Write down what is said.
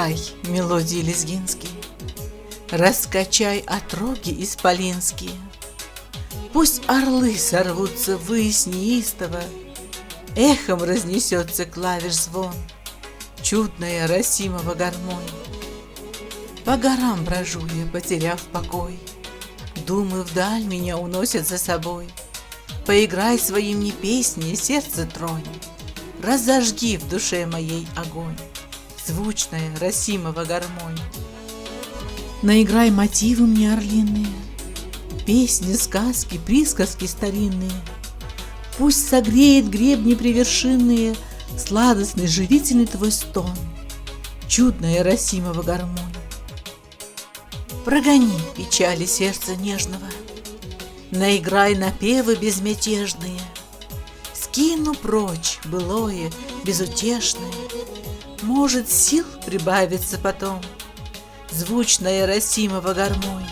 Сыграй мелодии лезгинские, раскачай отроги исполинские. Пусть орлы сорвутся ввысь неистово, эхом разнесется клавиш звон, чудная Расимова гармонь. По горам брожу я, потеряв покой, думы вдаль меня уносят за собой. Поиграй своим не песни, сердце тронь, разожги в душе моей огонь, звучная Расимова гармонь. Наиграй мотивы мне орлиные, песни, сказки, присказки старинные. Пусть согреет гребни привершинные сладостный, живительный твой стон, чудная Расимова гармонь. Прогони печали сердца нежного, наиграй напевы безмятежные. Скину прочь былое, безутешное, может, сил прибавится потом, звучная Расимова гармонь.